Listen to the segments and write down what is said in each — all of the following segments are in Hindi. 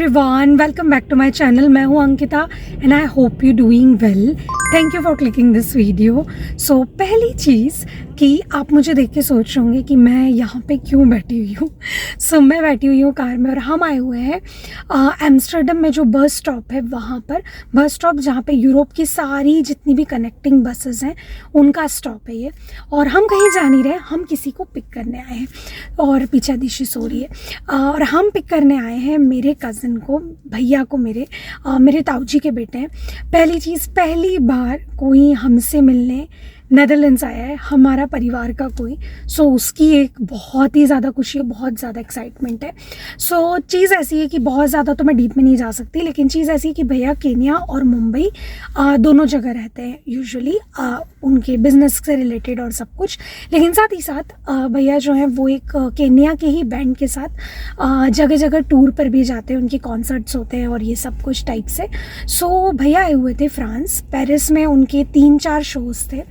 Everyone, welcome back to my channel. मैं हूं Ankita and I hope you doing well. Thank you for clicking this video. So पहली चीज़ कि आप मुझे देख के सोच रहे होंगे कि मैं यहाँ पे क्यों बैठी हुई हूँ। सो मैं बैठी हुई हूँ कार में और हम आए हुए हैं एम्स्टर्डम में जो बस स्टॉप है वहाँ पर। बस स्टॉप जहाँ पे यूरोप की सारी जितनी भी कनेक्टिंग बसेस हैं उनका स्टॉप है ये। और हम कहीं जा नहीं रहे, हम किसी को पिक करने आए हैं। और पीछे दिशा सो रही है और हम पिक करने आए हैं मेरे कज़न को, भैया को, मेरे ताऊजी के बेटे हैं। पहली चीज़, पहली बार कोई हमसे मिलने नेदरलैंड्स आया है, हमारा परिवार का कोई। सो उसकी एक बहुत ही ज़्यादा खुशी है, बहुत ज़्यादा एक्साइटमेंट है। सो चीज़ ऐसी है कि बहुत ज़्यादा तो मैं डीप में नहीं जा सकती, लेकिन चीज़ ऐसी है कि भैया केन्या और मुंबई दोनों जगह रहते हैं यूजुअली, उनके बिजनेस से रिलेटेड और सब कुछ। लेकिन साथ ही साथ भैया जो हैं वो एक केन्या के ही बैंड के साथ जगह जगह टूर पर भी जाते हैं, उनके कॉन्सर्ट्स होते हैं और ये सब कुछ टाइप से। सो भैया आए हुए थे फ्रांस, पेरिस में उनके 3-4 शोज़ थे।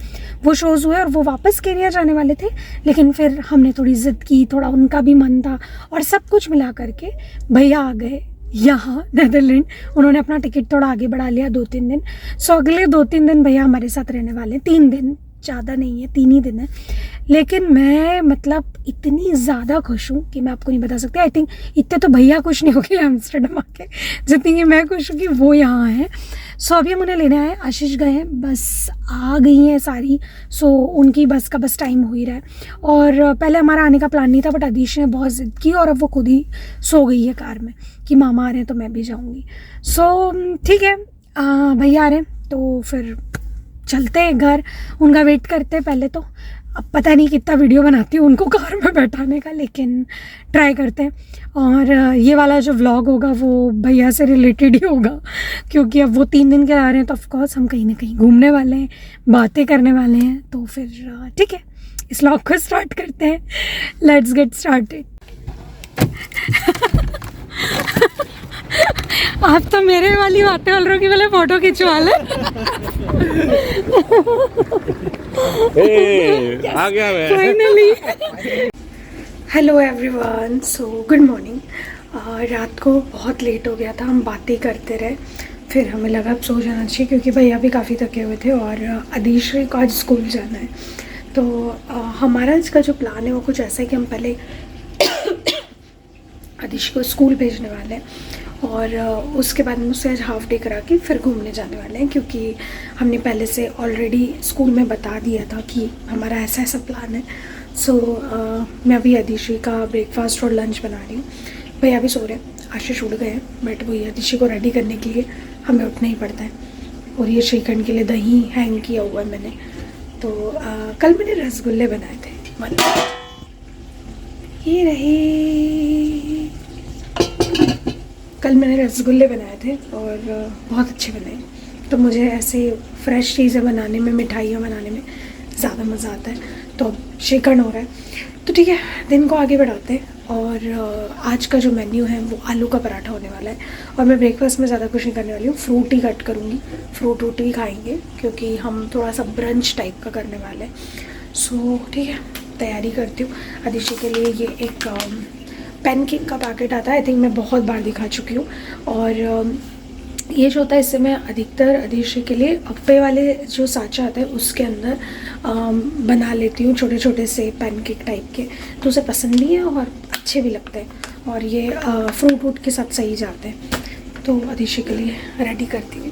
वो शोज़ हुए और वो वापस केन्या जाने वाले थे, लेकिन फिर हमने थोड़ी ज़िद की, थोड़ा उनका भी मन था और सब कुछ मिला करके भैया आ गए यहाँ नेदरलैंड। उन्होंने अपना टिकट थोड़ा आगे बढ़ा लिया 2-3 दिन। सो अगले 2-3 दिन भैया हमारे साथ रहने वाले हैं। 3 दिन, ज़्यादा नहीं है, 3 ही दिन है। लेकिन मैं मतलब इतनी ज़्यादा खुश हूँ कि मैं आपको नहीं बता सकती। आई थिंक इतने तो भैया खुश नहीं हो गए एम्स्टर्डम आके जितनी कि मैं खुश हूँ कि वो यहाँ हैं। सो अभी हम उन्हें लेने आए, आशीष गए हैं, बस आ गई हैं सारी। सो उनकी बस का बस टाइम हो ही रहा है। और पहले हमारा आने का प्लान नहीं था, बट आदिश ने बहुत ज़िद की और अब वो खुद ही सो गई है कार में कि मामा आ रहे हैं तो मैं भी जाऊँगी। सो ठीक है, भैया आ रहे हैं तो फिर चलते हैं घर, उनका वेट करते हैं पहले तो। अब पता नहीं कितना वीडियो बनाती हूँ उनको कार में बैठाने का, लेकिन ट्राई करते हैं। और ये वाला जो व्लॉग होगा वो भैया से रिलेटेड ही होगा, क्योंकि अब वो 3 दिन के आ रहे हैं तो ऑफकोर्स हम कहीं ना कहीं घूमने वाले हैं, बातें करने वाले हैं। तो फिर ठीक है, इस व्लॉग को स्टार्ट करते हैं। Let's get started. आप तो मेरे वाली बातें बोल रहे हो कि पहले फोटो खिंचवा ले। आ गया मैं finally. Hello everyone, so good morning. रात को बहुत लेट हो गया था, हम बातें करते रहे, फिर हमें लगा अब सो जाना चाहिए क्योंकि भैया भी काफ़ी थके हुए थे और अदीश्री को आज स्कूल जाना है। तो हमारा इसका जो प्लान है वो कुछ ऐसा है कि हम पहले अदीश को स्कूल भेजने वाले हैं और उसके बाद में उससे आज हाफ डे करा के फिर घूमने जाने वाले हैं, क्योंकि हमने पहले से ऑलरेडी स्कूल में बता दिया था कि हमारा ऐसा ऐसा प्लान है। सो मैं अभी अदीशी का ब्रेकफास्ट और लंच बना रही हूँ। भैया भी सो रहे हैं, आशीष उड़ गए हैं, बट वही अदीशी को रेडी करने के लिए हमें उठना ही पड़ता है। और ये श्रीखंड के लिए दही हैंग किया हुआ है मैंने। तो कल मैंने रसगुल्ले बनाए थे, ये रहे। कल मैंने रसगुल्ले बनाए थे और बहुत अच्छे बने। तो मुझे ऐसे फ्रेश चीज़ें बनाने में, मिठाइयाँ बनाने में ज़्यादा मज़ा आता है। तो अब श्रीखंड हो रहा है, तो ठीक है, दिन को आगे बढ़ाते हैं। और आज का जो मेन्यू है वो आलू का पराठा होने वाला है। और मैं ब्रेकफास्ट में ज़्यादा कुछ नहीं करने वाली हूँ, फ्रूट ही कट करूँगी, फ्रूट ही खाएँगे क्योंकि हम थोड़ा सा ब्रंच टाइप का करने वाले हैं। सो ठीक है, तैयारी करती हूँ। अदिशि के लिए ये एक पैनकेक का पैकेट आता है, आई थिंक मैं बहुत बार दिखा चुकी हूँ। और ये जो होता है, इससे मैं अधिकतर अदिशि के लिए अप्पे वाले जो साँचा आता है उसके अंदर बना लेती हूँ, छोटे छोटे से पैनकेक टाइप के। तो उसे पसंद भी है और अच्छे भी लगते हैं और ये फ्रूट के साथ सही जाते हैं। तो अदिशि के लिए रेडी करती हूँ।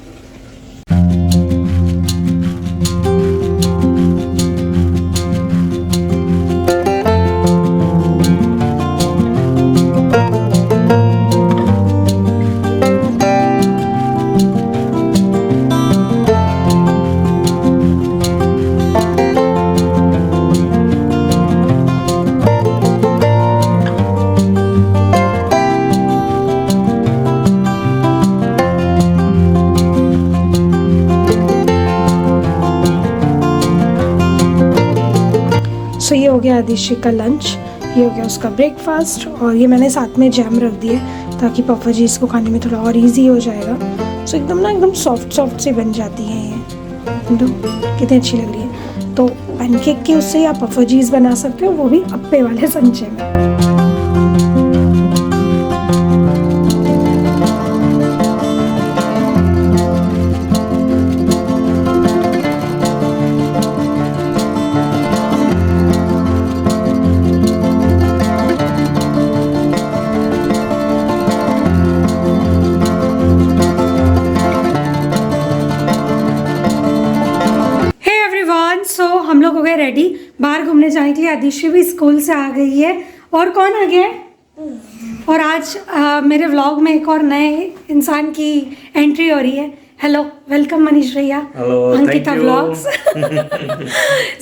सो ये हो गया अदिशि का लंच, ये हो गया उसका ब्रेकफास्ट। और ये मैंने साथ में जैम रख दिए ताकि पफा जी इसको खाने में थोड़ा और इजी हो जाएगा। सो एकदम सॉफ्ट सी बन जाती है ये, तो कितनी अच्छी लग रही है। तो पैनकेक के उससे आप पफा जीज बना सकते हो, वो भी अप्पे वाले संचे में। रेडी बाहर घूमने जाने के लिए। आदिशि भी स्कूल से आ गई है। और कौन आ गया है? और आज मेरे व्लॉग में एक और नए इंसान की एंट्री हो रही है। हेलो, वेलकम मनीष भैया। अंकिता व्लॉग्स।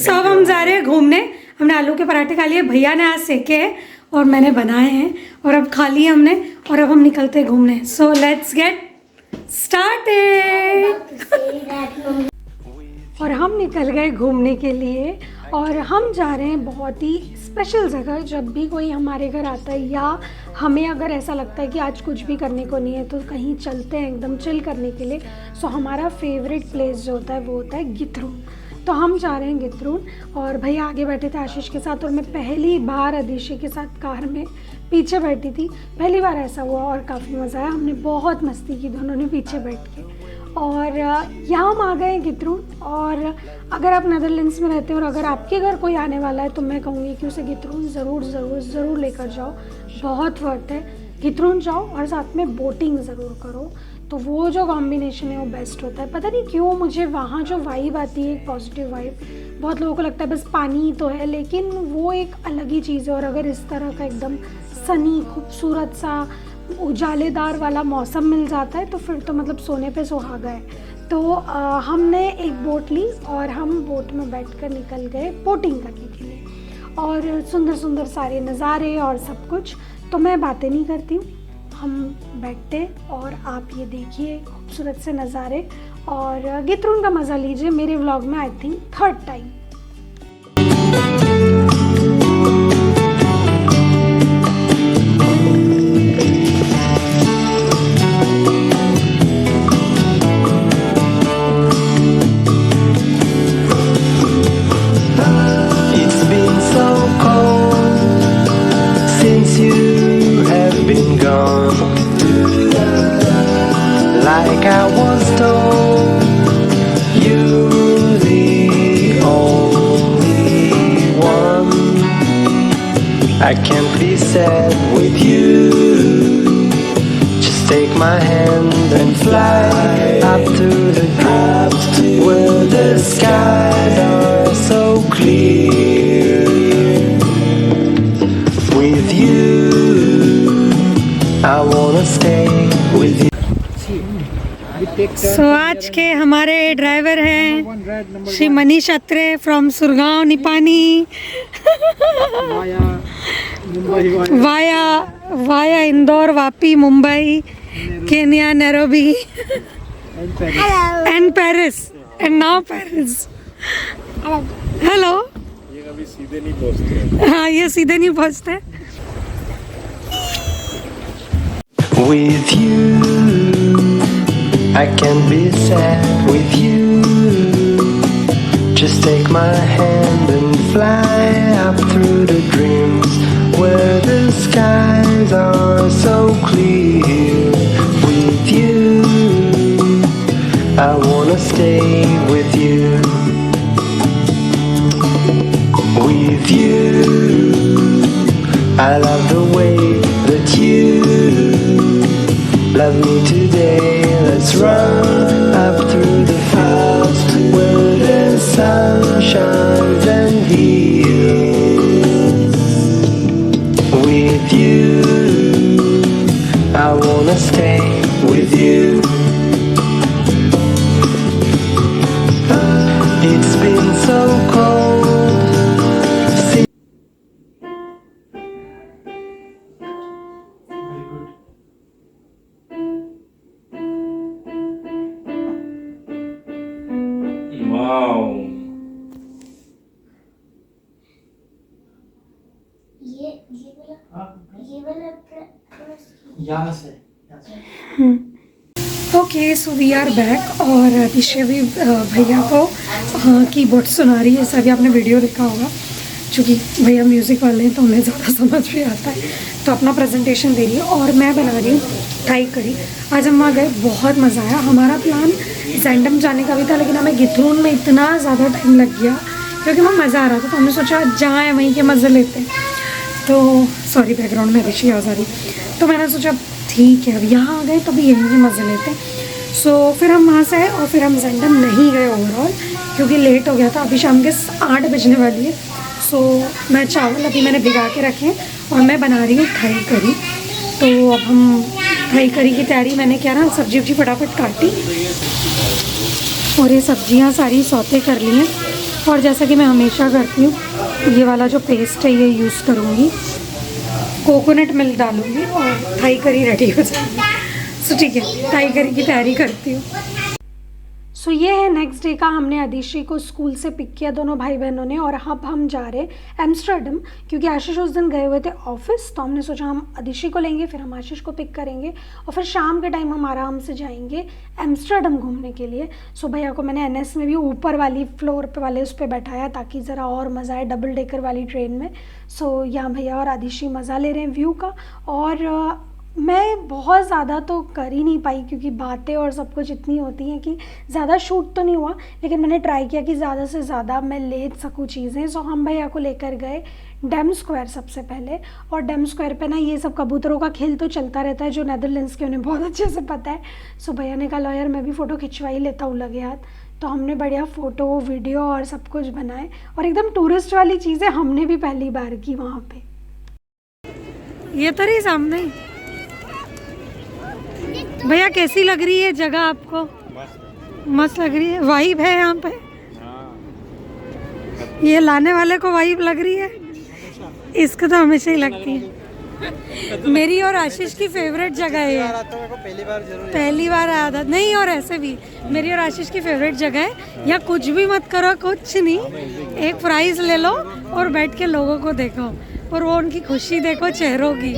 सो अब हम जा रहे हैं घूमने। हमने आलू के पराठे खा लिए, भैया ने आज सेके हैं और मैंने बनाए हैं, और अब खा लिए हमने, और अब हम निकलते हैं घूमने। So let's get started. और हम निकल गए घूमने के लिए, और हम जा रहे हैं बहुत ही स्पेशल जगह। जब भी कोई हमारे घर आता है या हमें अगर ऐसा लगता है कि आज कुछ भी करने को नहीं है तो कहीं चलते हैं एकदम चिल करने के लिए। सो हमारा फेवरेट प्लेस जो होता है वो होता है गितरून। तो हम जा रहे हैं गितरून, और भैया आगे बैठे थे आशीष के साथ, और मैं पहली बार आदिशि के साथ कार में पीछे बैठी थी। पहली बार ऐसा हुआ और काफ़ी मज़ा आया। हमने बहुत मस्ती की दोनों ने पीछे बैठ के। और यहाँ हम आ गए गितरून। और अगर आप नेदरलैंड्स में रहते हो और अगर आपके घर कोई आने वाला है तो मैं कहूँगी कि उसे गितरून ज़रूर लेकर जाओ। बहुत वर्थ है। गितरून जाओ और साथ में बोटिंग ज़रूर करो, तो वो जो कॉम्बिनेशन है वो बेस्ट होता है। पता नहीं क्यों मुझे वहाँ जो वाइब आती है, एक पॉजिटिव वाइब। बहुत लोगों को लगता है बस पानी ही तो है, लेकिन वो एक अलग ही चीज़ है। और अगर इस तरह का एकदम सनी खूबसूरत सा उजालेदार वाला मौसम मिल जाता है तो फिर तो मतलब सोने पे सुहागा है। तो हमने एक बोट ली और हम बोट में बैठकर निकल गए बोटिंग करने के लिए, और सुंदर सुंदर सारे नज़ारे और सब कुछ। तो मैं बातें नहीं करती हूँ, हम बैठते और आप ये देखिए खूबसूरत से नज़ारे, और गितरून का मज़ा लीजिए। मेरे व्लॉग में I think 3rd time. Like I was told, you're the only one. I can't be sad with you. Just take my hand and fly up to the clouds where the skies are so clear. With you, I wanna stay with you. So आज के हमारे ड्राइवर हैं Shri Manish Atre from Surgaon Nipani, via Indore, Vapi, Mumbai, Kenya, Nairobi and Paris, and now Paris. Hello. ये कभी सीधे नहीं पहुंचते। हाँ, ये सीधे नहीं पहुंचते। With you, I can't be sad with you. Just take my hand and fly up through the dreams where the skies are so clear. With you, I wanna stay with you. With you, I love the way that you love me today. Let's run up through the clouds where the sun shines and heals. With you, I wanna stay with you. It's been so cold. Wow, ये वाला यहाँ से okay, so we are back. और आदिशि भी भैया को कीबोर्ड सुना रही है। सभी आपने वीडियो देखा होगा, क्योंकि भैया म्यूज़िक वाले हैं तो उन्हें ज़्यादा समझ भी आता है, तो अपना प्रेजेंटेशन दे रही है। और मैं बना रही हूँ थाई करी। आज हम वहाँ गए, बहुत मज़ा आया। हमारा प्लान जैंडम जाने का भी था, लेकिन हमें गितरून में इतना ज़्यादा टाइम लग गया क्योंकि वहाँ मज़ा आ रहा था, तो हमने सोचा जहाँ है वहीं के मज़े लेते हैं। तो सॉरी, बैकग्राउंड में आदिशि आवाज़ आ रही। तो मैंने सोचा ठीक है, अब यहाँ आ गए तो भी यहीं के मज़े लेते हैं। सो फिर हम वहाँ से आए और फिर हम जैंडम नहीं गए ओवरऑल, क्योंकि लेट हो गया था। अभी शाम के 8 बजने वाली है। सो मैं चावल अभी मैंने भिगा के रखे हैं और मैं बना रही हूँ थाई करी। तो अब हम थाई करी की तैयारी, मैंने क्या ना सब्जी वब्जी फटाफट काटी और ये सब्जियां सारी सौते कर ली हैं। और जैसा कि मैं हमेशा करती हूँ, ये वाला जो पेस्ट है ये यूज़ करूँगी, कोकोनट मिल्क डालूँगी और थाई करी रेडी हो जाएगी। सो ठीक है, थाई करी की तैयारी करती हूँ। सो ये है नेक्स्ट डे का। हमने अदिशी को स्कूल से पिक किया, दोनों भाई बहनों ने, और अब हम जा रहे हैं एम्स्टर्डम, क्योंकि आशीष उस दिन गए हुए थे ऑफिस। तो हमने सोचा हम अदिशी को लेंगे, फिर हम आशीष को पिक करेंगे और फिर शाम के टाइम हम आराम से जाएंगे एम्स्टर्डम घूमने के लिए। सो भैया को मैंने एनएस में भी ऊपर वाली फ्लोर पे वाले उस पर बैठाया ताकि ज़रा और मज़ा आए डबल डेकर वाली ट्रेन में। सो यहाँ भैया और अदिशी मज़ा ले रहे हैं व्यू का। और मैं बहुत ज़्यादा तो कर ही नहीं पाई क्योंकि बातें और सब कुछ इतनी होती हैं कि ज़्यादा शूट तो नहीं हुआ, लेकिन मैंने ट्राई किया कि ज़्यादा से ज़्यादा मैं ले सकूँ चीज़ें। सो हम भैया को लेकर गए डेम स्क्वायर सबसे पहले। और डेम स्क्वायर पे ना ये सब कबूतरों का खेल तो चलता रहता है, जो नेदरलैंड्स के उन्हें बहुत अच्छे से पता है। सो भैया ने कहा लो यार मैं भी फ़ोटो खिंचवा ही लेता हूँ लगे हाथ। तो हमने बढ़िया फ़ोटो वीडियो और सब कुछ बनाए और एकदम टूरिस्ट वाली चीज़ें हमने भी पहली बार की वहाँ पर। ये तो रही सामने ही। भैया कैसी लग रही है जगह आपको? मस्त लग रही है, वाइब है यहाँ पे। ये लाने वाले को वाइब लग रही है, इसको तो हमेशा ही लगती है। मेरी और आशीष की फेवरेट जगह है ये। पहली बार आया था नहीं, और ऐसे भी मेरी और आशीष की फेवरेट जगह है। या कुछ भी मत करो, कुछ नहीं, एक प्राइज ले लो और बैठ के लोगों को देखो और वो उनकी खुशी देखो चेहरों की।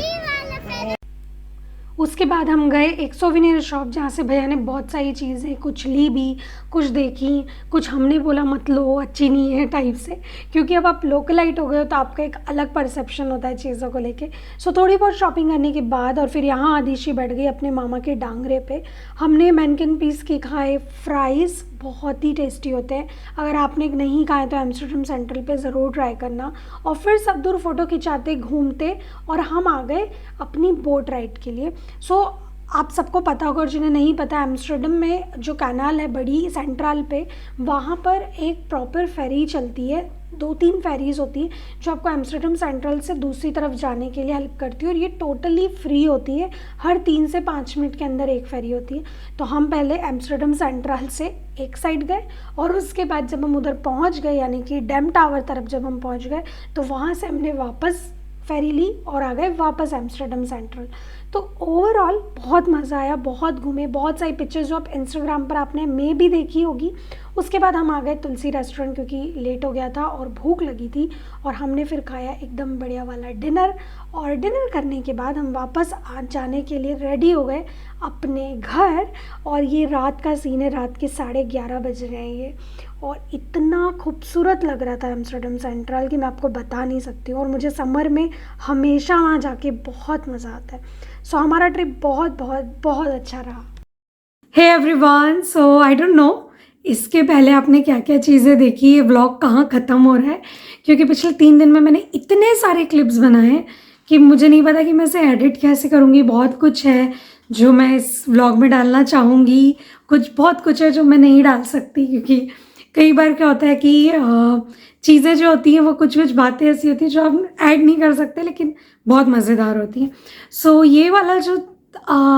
उसके बाद हम गए एक सोवेनियर शॉप जहाँ से भैया ने बहुत सारी चीज़ें कुछ ली भी, कुछ देखी, कुछ हमने बोला मत लो अच्छी नहीं है टाइप से, क्योंकि अब आप लोकलाइट हो गए हो तो आपका एक अलग परसेप्शन होता है चीज़ों को लेके। सो थोड़ी बहुत शॉपिंग करने के बाद और फिर यहाँ आदिशी बैठ गई अपने मामा के डांगरे पे। हमने मैनकिन पीस के खाए फ्राइज़, बहुत ही टेस्टी होते हैं। अगर आपने नहीं खाए तो एम्स्टर्डम सेंट्रल पे ज़रूर ट्राई करना। और फिर सब दूर फोटो खिंचाते घूमते और हम आ गए अपनी बोट राइड के लिए। सो आप सबको पता होगा और जिन्हें नहीं पता, एम्स्टर्डम में जो कैनाल है बड़ी सेंट्रल पे, वहाँ पर एक प्रॉपर फेरी चलती है, 2-3 फेरीज़ होती हैं जो आपको एम्स्टर्डम सेंट्रल से दूसरी तरफ जाने के लिए हेल्प करती है और ये टोटली फ्री होती है। हर 3 से 5 मिनट के अंदर एक फेरी होती है। तो हम पहले एम्स्टर्डम सेंट्रल से एक साइड गए और उसके बाद जब हम उधर पहुंच गए, यानी कि डैम टावर तरफ जब हम पहुंच गए, तो वहाँ से हमने वापस फेरी ली और आ गए वापस एम्स्टर्डम सेंट्रल। तो ओवरऑल बहुत मज़ा आया, बहुत घूमे, बहुत सारी पिक्चर्स जो आप इंस्टाग्राम पर आपने में भी देखी होगी। उसके बाद हम आ गए तुलसी रेस्टोरेंट क्योंकि लेट हो गया था और भूख लगी थी, और हमने फिर खाया एकदम बढ़िया वाला डिनर। और डिनर करने के बाद हम वापस आज जाने के लिए रेडी हो गए अपने घर। और ये रात का सीन है, रात के 11:30 बज रहे हैं ये, और इतना खूबसूरत लग रहा था एम्स्टर्डम सेंट्रल कि मैं आपको बता नहीं सकती हूँ। और मुझे समर में हमेशा वहाँ जाके बहुत मज़ा आता है। सो हमारा ट्रिप बहुत बहुत बहुत अच्छा रहा। Hey everyone, so I don't know इसके पहले आपने क्या क्या चीज़ें देखी, ये व्लॉग कहाँ ख़त्म हो रहा है, क्योंकि पिछले 3 दिन में मैंने इतने सारे क्लिप्स बनाए हैं कि मुझे नहीं पता कि मैं इसे एडिट कैसे करूँगी। बहुत कुछ है जो मैं इस व्लॉग में डालना चाहूँगी, बहुत कुछ है जो मैं नहीं डाल सकती, क्योंकि कई बार क्या होता है कि चीज़ें जो होती हैं वो कुछ बातें ऐसी होती हैं जो हम ऐड नहीं कर सकते लेकिन बहुत मज़ेदार होती हैं। सो ये वाला जो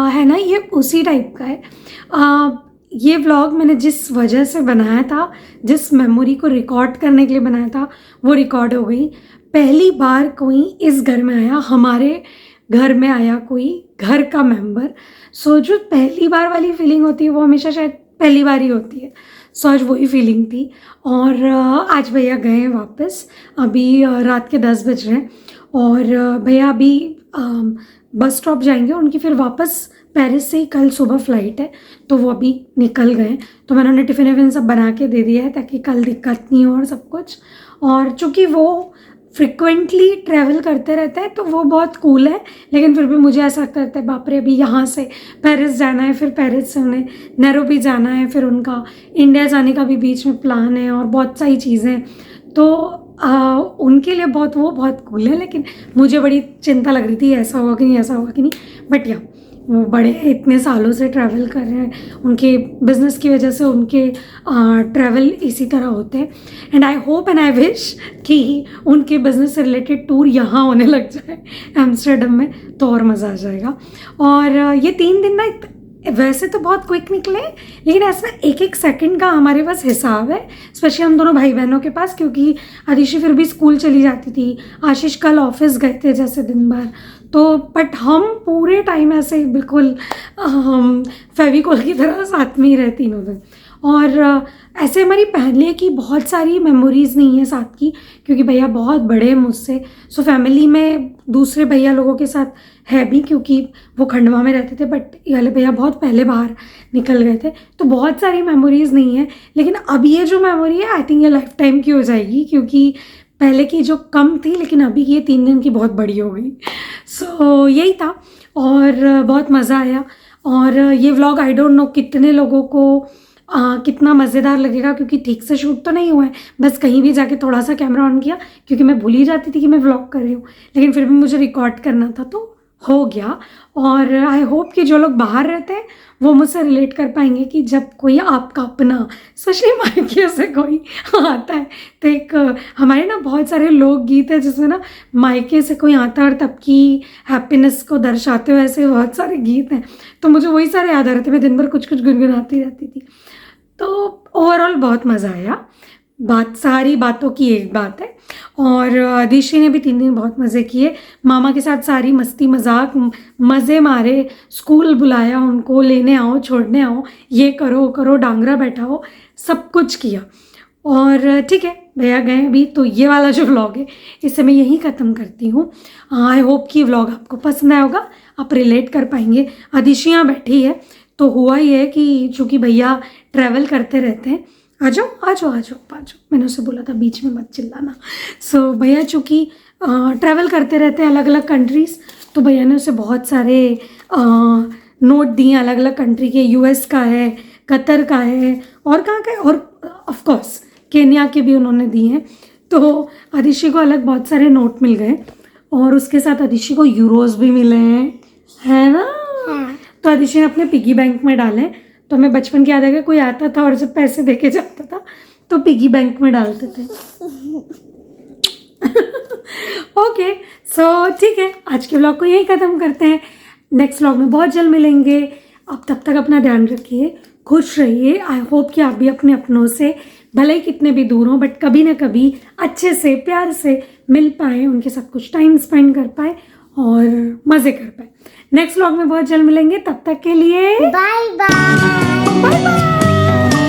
है ना, ये उसी टाइप का है। ये व्लॉग मैंने जिस वजह से बनाया था, जिस मेमोरी को रिकॉर्ड करने के लिए बनाया था, वो रिकॉर्ड हो गई। पहली बार कोई इस घर में आया, हमारे घर में आया कोई घर का मेंबर। सो जो पहली बार वाली फीलिंग होती है वो हमेशा शायद पहली बार ही होती है। सो आज वही फीलिंग थी। और आज भैया गए हैं वापस, अभी रात के 10 बज रहे हैं, और भैया अभी बस स्टॉप जाएंगे, उनकी फिर वापस पेरिस से ही कल सुबह फ़्लाइट है, तो वो अभी निकल गए। तो मैंने उन्हें टिफ़िन विफ़िन सब बना के दे दिया है ताकि कल दिक्कत नहीं हो और सब कुछ। और चूँकि वो फ्रिक्वेंटली ट्रैवल करते रहते हैं तो वो बहुत कूल है, लेकिन फिर भी मुझे ऐसा करता है बाप रे, अभी यहाँ से पेरिस जाना है, फिर पेरिस से उन्हें नैरोबी जाना है, फिर उनका इंडिया जाने का भी बीच में प्लान है और बहुत सारी चीज़ें। तो उनके लिए बहुत कूल है, लेकिन मुझे बड़ी चिंता लग रही थी ऐसा होगा कि नहीं, ऐसा होगा कि नहीं। बट या वो बड़े इतने सालों से ट्रैवल कर रहे हैं, उनके बिजनेस की वजह से उनके ट्रैवल इसी तरह होते हैं। And I hope and I wish कि उनके बिजनेस से रिलेटेड टूर यहाँ होने लग जाए एम्स्टर्डम में, तो और मज़ा आ जाएगा। और ये 3 दिन ना वैसे तो बहुत क्विक निकले, लेकिन ऐसा एक एक सेकंड का हमारे पास हिसाब है, स्पेशली हम दोनों भाई बहनों के पास, क्योंकि आदिशि फिर भी स्कूल चली जाती थी, आशीष कल ऑफिस गए थे जैसे दिन भर, तो बट हम पूरे टाइम ऐसे बिल्कुल फेविकोल की तरह साथ में ही रहे तीनों दिन। और ऐसे हमारी पहले की बहुत सारी मेमोरीज़ नहीं है साथ की, क्योंकि भैया बहुत बड़े हैं मुझसे, सो फैमिली में दूसरे भैया लोगों के साथ है भी, क्योंकि वो खंडवा में रहते थे, बट ये वाले भैया बहुत पहले बाहर निकल गए थे, तो बहुत सारी मेमोरीज़ नहीं है। लेकिन अब ये जो मेमोरी है आई थिंक ये लाइफ टाइम की हो जाएगी, क्योंकि पहले की जो कम थी, लेकिन अभी की ये 3 दिन की बहुत बड़ी हो गई। सो यही था, और बहुत मज़ा आया। और ये व्लॉग आई डोंट नो कितने लोगों को कितना मज़ेदार लगेगा, क्योंकि ठीक से शूट तो नहीं हुआ है, बस कहीं भी जाके थोड़ा सा कैमरा ऑन किया, क्योंकि मैं भूल ही जाती थी कि मैं व्लॉग कर रही हूँ, लेकिन फिर भी मुझे रिकॉर्ड करना था तो हो गया। और आई होप कि जो लोग बाहर रहते हैं वो मुझसे रिलेट कर पाएंगे कि जब कोई आपका अपना, स्पेशली मायके से कोई आता है, तो एक हमारे ना बहुत सारे लोकगीत है जिसमें ना मायके से कोई आता है और तब की हैप्पीनेस को दर्शाते हुए ऐसे बहुत सारे गीत हैं, तो मुझे वही सारे याद आ रहे थे, मैं दिन भर कुछ कुछ गुनगुनाती रहती थी। तो ओवरऑल बहुत मज़ा आया। सारी बातों की एक बात है। और आदिशि ने भी 3 दिन बहुत मज़े किए, मामा के साथ सारी मस्ती मजाक मज़े मारे, स्कूल बुलाया उनको, लेने आओ छोड़ने आओ, ये करो करो, डांगरा बैठाओ, सब कुछ किया। और ठीक है, भैया गए अभी, तो ये वाला जो व्लॉग है इसे मैं यहीं ख़त्म करती हूँ। आई होप कि व्लॉग आपको पसंद आया होगा, आप रिलेट कर पाएंगे। आदिशि यहाँ बैठी है, तो हुआ ये है कि चूँकि भैया ट्रैवल करते रहते हैं, आ जाओ आ जाओ आ जाओ आ जाओ, मैंने उससे बोला था बीच में मत चिल्लाना। सो भैया चूँकि ट्रैवल करते रहते हैं अलग अलग कंट्रीज़, तो भैया ने उसे बहुत सारे नोट दिए अलग अलग कंट्री के, यूएस का है, कतर का है, और कहाँ का है, और ऑफ कोर्स केन्या के भी उन्होंने दिए हैं। तो आदिशि को अलग बहुत सारे नोट मिल गए, और उसके साथ आदिशि को यूरोज भी मिले हैं, है ना? तो आदिशि ने अपने पिगी बैंक में डाले। तो हमें बचपन की याद है कि कोई आता था और जब पैसे देके जाता था तो पिगी बैंक में डालते थे। ओके, सो ठीक है, आज के व्लॉग को यही ख़त्म करते हैं। नेक्स्ट व्लॉग में बहुत जल्द मिलेंगे। आप तब तक अपना ध्यान रखिए, खुश रहिए। आई होप कि आप भी अपने अपनों से भले ही कितने भी दूर हों, बट कभी ना कभी अच्छे से प्यार से मिल पाए, उनके साथ कुछ टाइम स्पेंड कर पाए और मज़े कर पाए। नेक्स्ट व्लॉग में बहुत जल्द मिलेंगे, तब तक के लिए बाय बाय। Bye bye.